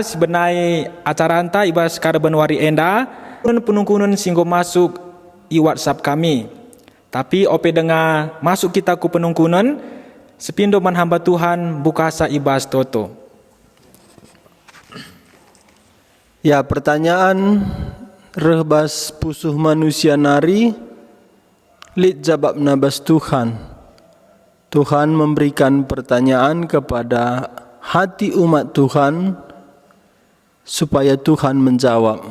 Sebenarnya acara anta ibas kara Januari enda penungkunan singgo masuk i WhatsApp kami. Tapi ope dengar masuk kita ku penungkunan sepindo man hamba Tuhan bukasa ibas toto. Ya, pertanyaan rebas pusuh manusia nari lit jawab nabas Tuhan. Tuhan memberikan pertanyaan kepada hati umat Tuhan supaya Tuhan menjawab.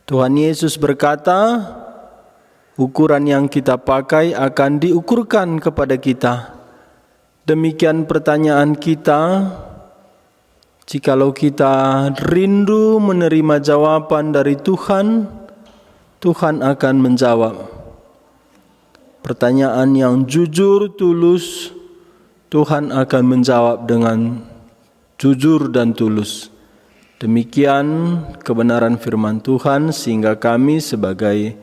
Tuhan Yesus berkata, ukuran yang kita pakai akan diukurkan kepada kita. Demikian pertanyaan kita, jikalau kita rindu menerima jawaban dari Tuhan, Tuhan akan menjawab. Pertanyaan yang jujur, tulus, Tuhan akan menjawab dengan jujur dan tulus. Demikian kebenaran firman Tuhan, sehingga kami sebagai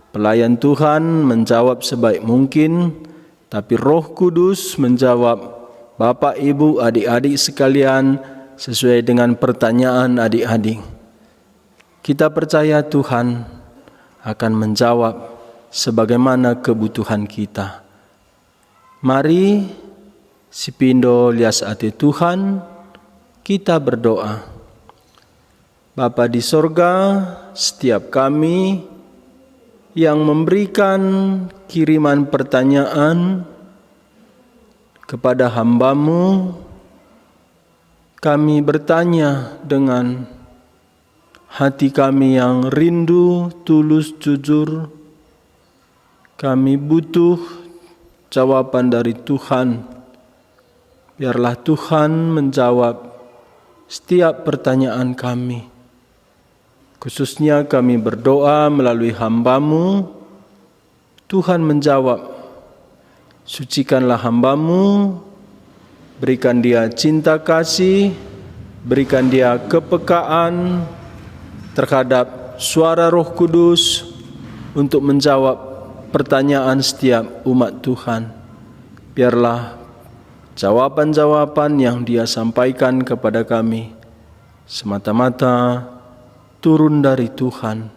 pelayan Tuhan menjawab sebaik mungkin, tapi Roh Kudus menjawab Bapak, Ibu, adik-adik sekalian sesuai dengan pertanyaan adik-adik. Kita percaya Tuhan akan menjawab sebagaimana kebutuhan kita. Mari sipindo lias ati Tuhan, kita berdoa. Bapa di sorga, setiap kami yang memberikan kiriman pertanyaan kepada hamba-Mu, kami bertanya dengan hati kami yang rindu, tulus, jujur. Kami butuh jawaban dari Tuhan. Biarlah Tuhan menjawab setiap pertanyaan kami. Khususnya kami berdoa melalui hamba-Mu, Tuhan menjawab. Sucikanlah hamba-Mu, berikan dia cinta kasih, berikan dia kepekaan terhadap suara Roh Kudus untuk menjawab pertanyaan setiap umat Tuhan. Biarlah jawaban-jawaban yang dia sampaikan kepada kami semata-mata turun dari Tuhan.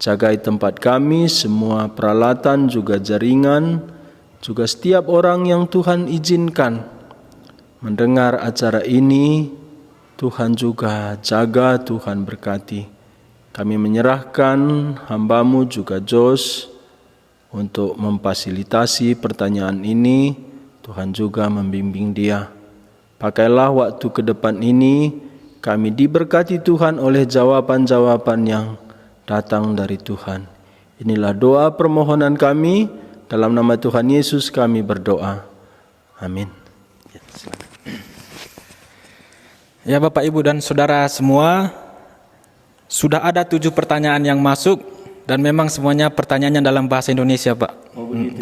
Jagai tempat kami, semua peralatan juga jaringan, juga setiap orang yang Tuhan izinkan mendengar acara ini, Tuhan juga jaga, Tuhan berkati. Kami menyerahkan hamba-Mu juga Jos untuk memfasilitasi pertanyaan ini. Tuhan juga membimbing dia. Pakailah waktu ke depan ini, kami diberkati Tuhan oleh jawaban-jawaban yang datang dari Tuhan. Inilah doa permohonan kami, dalam nama Tuhan Yesus kami berdoa. Amin. Ya Bapak, Ibu, dan Saudara semua, sudah ada 7 pertanyaan yang masuk, dan memang semuanya pertanyaannya dalam bahasa Indonesia, Pak. Oh, begitu.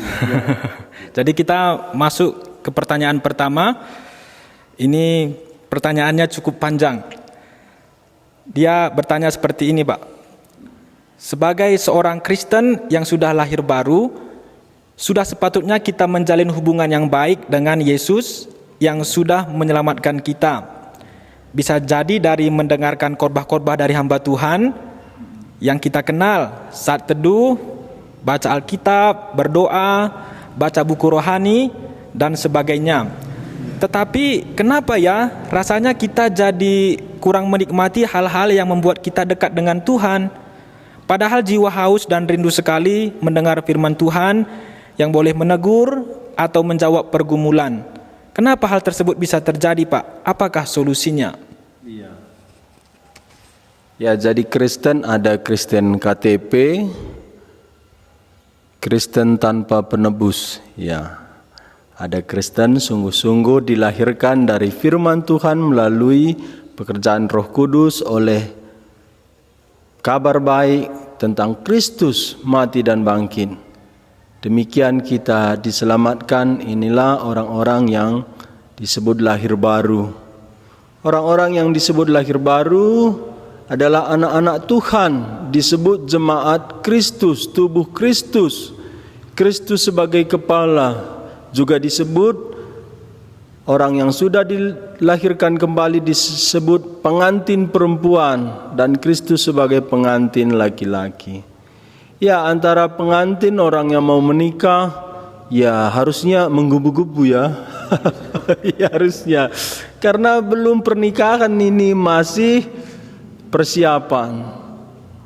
Jadi kita masuk ke pertanyaan pertama. Ini pertanyaannya cukup panjang. Dia bertanya seperti ini, Pak. Sebagai seorang Kristen yang sudah lahir baru, sudah sepatutnya kita menjalin hubungan yang baik dengan Yesus yang sudah menyelamatkan kita. Bisa jadi dari mendengarkan khotbah-khotbah dari hamba Tuhan yang kita kenal saat teduh, baca Alkitab, berdoa, baca buku rohani, dan sebagainya. Tetapi kenapa ya rasanya kita jadi kurang menikmati hal-hal yang membuat kita dekat dengan Tuhan? Padahal jiwa haus dan rindu sekali mendengar firman Tuhan yang boleh menegur atau menjawab pergumulan. Kenapa hal tersebut bisa terjadi, Pak? Apakah solusinya? Ya, jadi Kristen ada Kristen KTP, Kristen tanpa penebus. Ya, ada Kristen sungguh-sungguh dilahirkan dari firman Tuhan melalui pekerjaan Roh Kudus oleh kabar baik tentang Kristus mati dan bangkit. Demikian kita diselamatkan. Inilah orang-orang yang disebut lahir baru. Orang-orang yang disebut lahir baru adalah anak-anak Tuhan, disebut jemaat Kristus, tubuh Kristus. Kristus sebagai kepala, juga disebut orang yang sudah dilahirkan kembali disebut pengantin perempuan dan Kristus sebagai pengantin laki-laki. Ya, antara pengantin orang yang mau menikah, ya harusnya menggubu-gubu ya. Ya harusnya. Karena belum pernikahan ini, masih persiapan.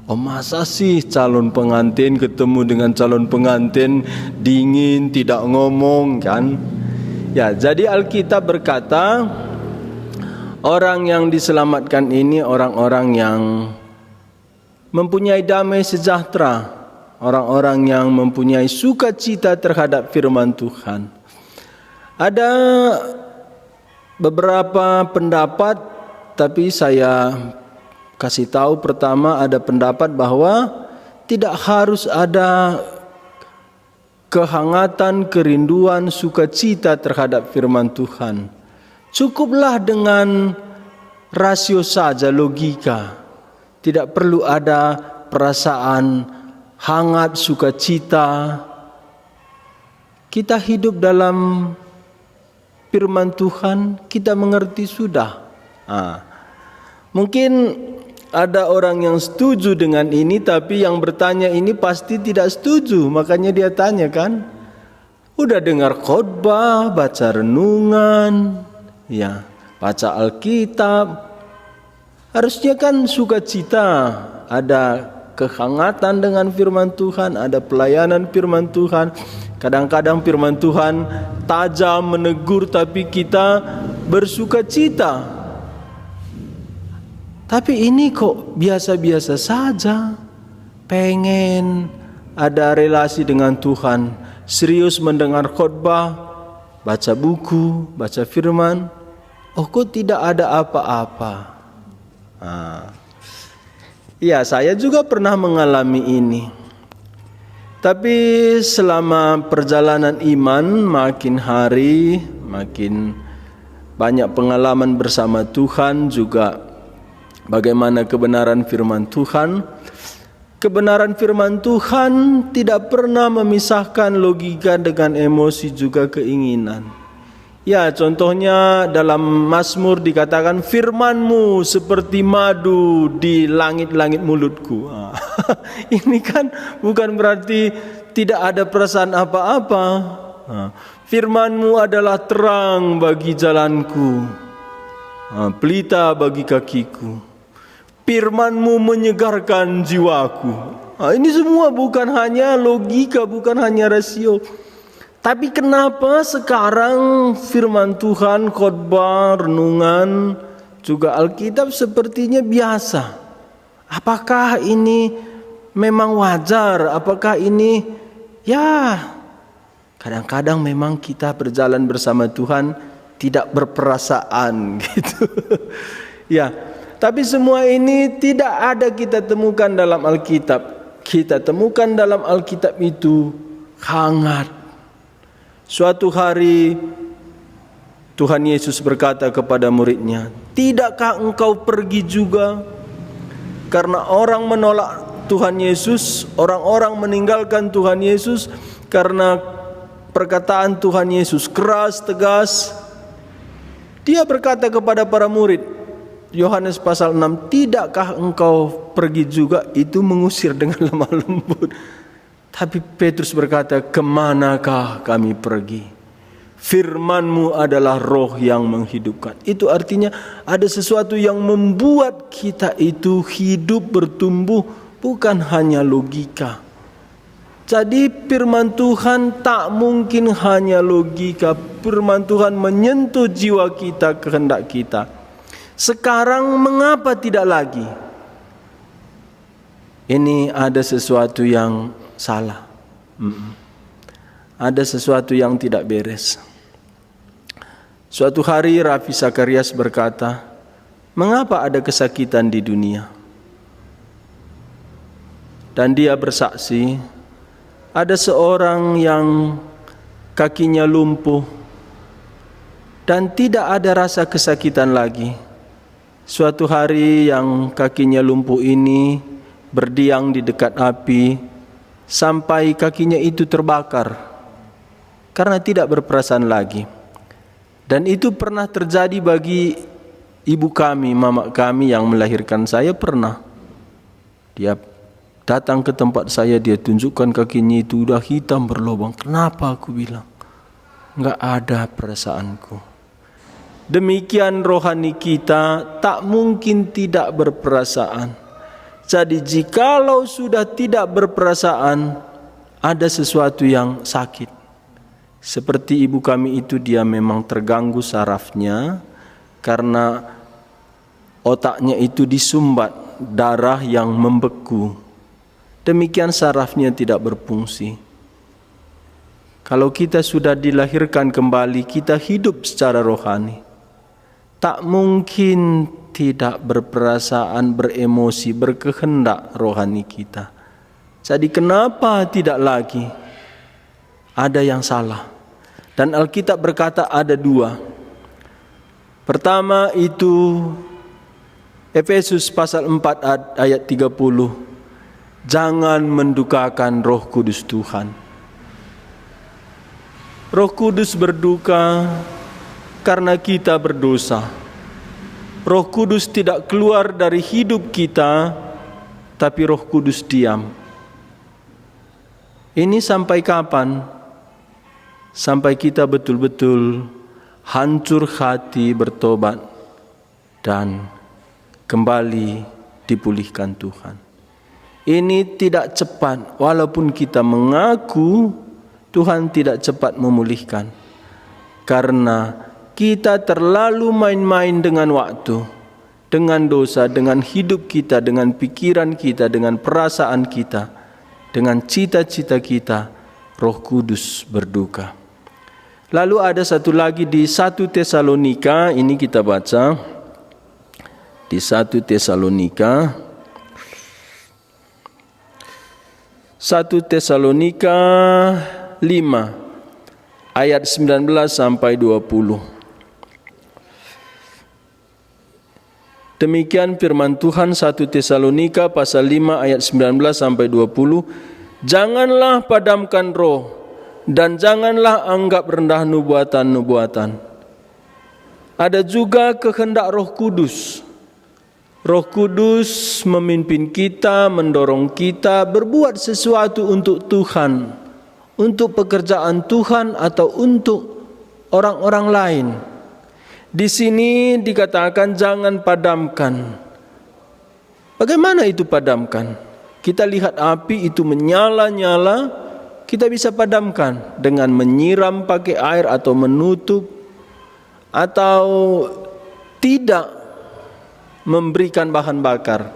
Oh, masa sih calon pengantin ketemu dengan calon pengantin dingin, tidak ngomong kan? Ya, jadi Alkitab berkata orang yang diselamatkan ini orang-orang yang mempunyai damai sejahtera, orang-orang yang mempunyai sukacita terhadap firman Tuhan. Ada beberapa pendapat, tapi saya kasih tahu pertama, ada pendapat bahwa tidak harus ada kehangatan, kerinduan, sukacita terhadap firman Tuhan. Cukuplah dengan rasio saja, logika. Tidak perlu ada perasaan hangat, sukacita. Kita hidup dalam firman Tuhan, kita mengerti sudah. Mungkin ada orang yang setuju dengan ini, tapi yang bertanya ini pasti tidak setuju. Makanya dia tanya kan, udah dengar khotbah, baca renungan, ya, baca Alkitab, harusnya kan sukacita, ada kehangatan dengan firman Tuhan, ada pelayanan firman Tuhan. Kadang-kadang firman Tuhan tajam, menegur, tapi kita bersukacita. Tapi ini kok biasa-biasa saja. Pengen ada relasi dengan Tuhan, serius mendengar khotbah, baca buku, baca firman. Oh, kok tidak ada apa-apa. Ya, saya juga pernah mengalami ini. Tapi selama perjalanan iman makin hari, makin banyak pengalaman bersama Tuhan, juga bagaimana kebenaran firman Tuhan. Kebenaran firman Tuhan tidak pernah memisahkan logika dengan emosi juga keinginan. Ya, contohnya dalam Mazmur dikatakan, firman-Mu seperti madu di langit-langit mulutku. Ini kan bukan berarti tidak ada perasaan apa-apa. Firman-Mu adalah terang bagi jalanku, pelita bagi kakiku. Firman-Mu menyegarkan jiwaku. Ini semua bukan hanya logika, bukan hanya rasio. Tapi kenapa sekarang firman Tuhan, khotbah, renungan, juga Alkitab sepertinya biasa? Apakah ini memang wajar? Apakah ini, ya, kadang-kadang memang kita berjalan bersama Tuhan tidak berperasaan gitu. Ya, tapi semua ini tidak ada kita temukan dalam Alkitab. Kita temukan dalam Alkitab itu hangat. Suatu hari Tuhan Yesus berkata kepada muridnya, "Tidakkah engkau pergi juga?" Karena orang menolak Tuhan Yesus, orang-orang meninggalkan Tuhan Yesus karena perkataan Tuhan Yesus keras, tegas. Dia berkata kepada para murid, Yohanes pasal 6, "Tidakkah engkau pergi juga?" Itu mengusir dengan lemah lembut. Tapi Petrus berkata, "Kemanakah kami pergi? Firman-Mu adalah roh yang menghidupkan." Itu artinya ada sesuatu yang membuat kita itu hidup, bertumbuh, bukan hanya logika. Jadi firman Tuhan tak mungkin hanya logika. Firman Tuhan menyentuh jiwa kita, kehendak kita. Sekarang mengapa tidak lagi? Ini ada sesuatu yang salah. Ada sesuatu yang tidak beres. Suatu hari Rafi Sakarias berkata, "Mengapa ada kesakitan di dunia?" Dan dia bersaksi, ada seorang yang kakinya lumpuh dan tidak ada rasa kesakitan lagi. Suatu hari yang kakinya lumpuh ini berdiam di dekat api sampai kakinya itu terbakar karena tidak berperasaan lagi. Dan itu pernah terjadi bagi ibu kami, mama kami yang melahirkan saya pernah. Dia datang ke tempat saya, dia tunjukkan kakinya itu udah hitam berlubang. Kenapa? Aku bilang, enggak ada perasaanku. Demikian rohani kita tak mungkin tidak berperasaan. Jadi jikalau sudah tidak berperasaan, ada sesuatu yang sakit. Seperti ibu kami itu, dia memang terganggu sarafnya karena otaknya itu disumbat darah yang membeku. Demikian sarafnya tidak berfungsi. Kalau kita sudah dilahirkan kembali, kita hidup secara rohani. Tak mungkin tidak berperasaan, beremosi, berkehendak rohani kita. Jadi kenapa tidak lagi? Ada yang salah. Dan Alkitab berkata ada dua. Pertama itu Efesus pasal 4 ayat 30. Jangan mendukakan Roh Kudus Tuhan. Roh Kudus berduka karena kita berdosa. Roh Kudus tidak keluar dari hidup kita, tapi Roh Kudus diam. Ini sampai kapan? Sampai kita betul-betul hancur hati, bertobat dan kembali dipulihkan Tuhan. Ini tidak cepat, walaupun kita mengaku Tuhan tidak cepat memulihkan. Karena kita terlalu main-main dengan waktu, dengan dosa, dengan hidup kita, dengan pikiran kita, dengan perasaan kita, dengan cita-cita kita. Roh Kudus berduka. Lalu ada satu lagi di 1 Tesalonika, ini kita baca. Di 1 Tesalonika 5 ayat 19 sampai 20. Demikian firman Tuhan 1 Tesalonika pasal 5 ayat 19 sampai 20. Janganlah padamkan roh dan janganlah anggap rendah nubuatan-nubuatan. Ada juga kehendak Roh Kudus. Roh Kudus memimpin kita, mendorong kita berbuat sesuatu untuk Tuhan, untuk pekerjaan Tuhan atau untuk orang-orang lain. Di sini dikatakan jangan padamkan. Bagaimana itu padamkan? Kita lihat api itu menyala-nyala, kita bisa padamkan dengan menyiram pakai air atau menutup atau tidak memberikan bahan bakar.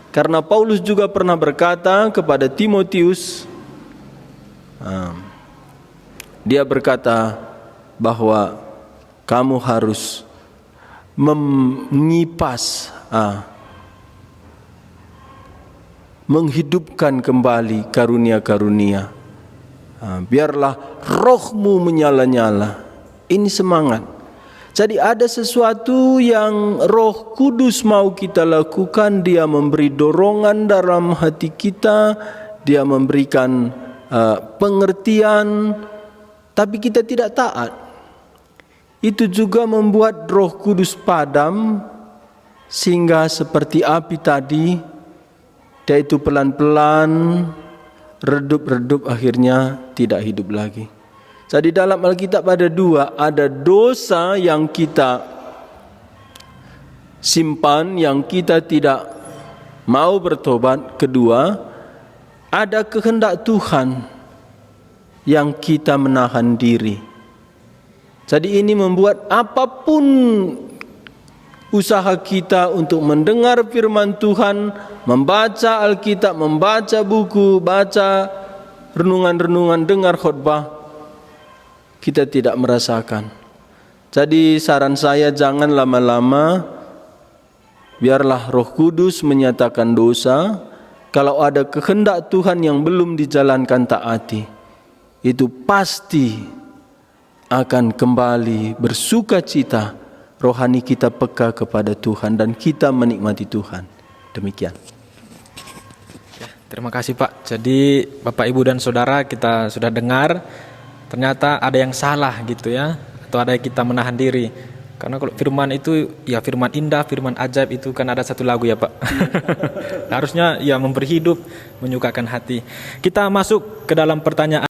Karena Paulus juga pernah berkata kepada Timotius, dia berkata bahwa kamu harus mengipas, menghidupkan kembali karunia-karunia. Biarlah rohmu menyala-nyala. Ini semangat. Jadi ada sesuatu yang Roh Kudus mau kita lakukan. Dia memberi dorongan dalam hati kita. Dia memberikan pengertian. Tapi kita tidak taat. Itu juga membuat Roh Kudus padam, sehingga seperti api tadi, dia itu pelan-pelan redup-redup, akhirnya tidak hidup lagi. Jadi dalam Alkitab ada dua, ada dosa yang kita simpan, yang kita tidak mau bertobat. Kedua, ada kehendak Tuhan yang kita menahan diri. Jadi ini membuat apapun usaha kita untuk mendengar firman Tuhan, membaca Alkitab, membaca buku, baca renungan-renungan, dengar khotbah, kita tidak merasakan. Jadi saran saya, jangan lama-lama, biarlah Roh Kudus menyatakan dosa. Kalau ada kehendak Tuhan yang belum dijalankan, taati. Itu pasti akan kembali bersuka cita, rohani kita peka kepada Tuhan dan kita menikmati Tuhan. Demikian. Ya, terima kasih Pak. Jadi Bapak, Ibu dan Saudara, kita sudah dengar ternyata ada yang salah gitu ya. atau ada kita menahan diri. Karena kalau firman itu ya firman indah, firman ajaib itu kan ada satu lagu ya Pak. Harusnya ya memberi hidup, menyukakan hati. Kita masuk ke dalam pertanyaan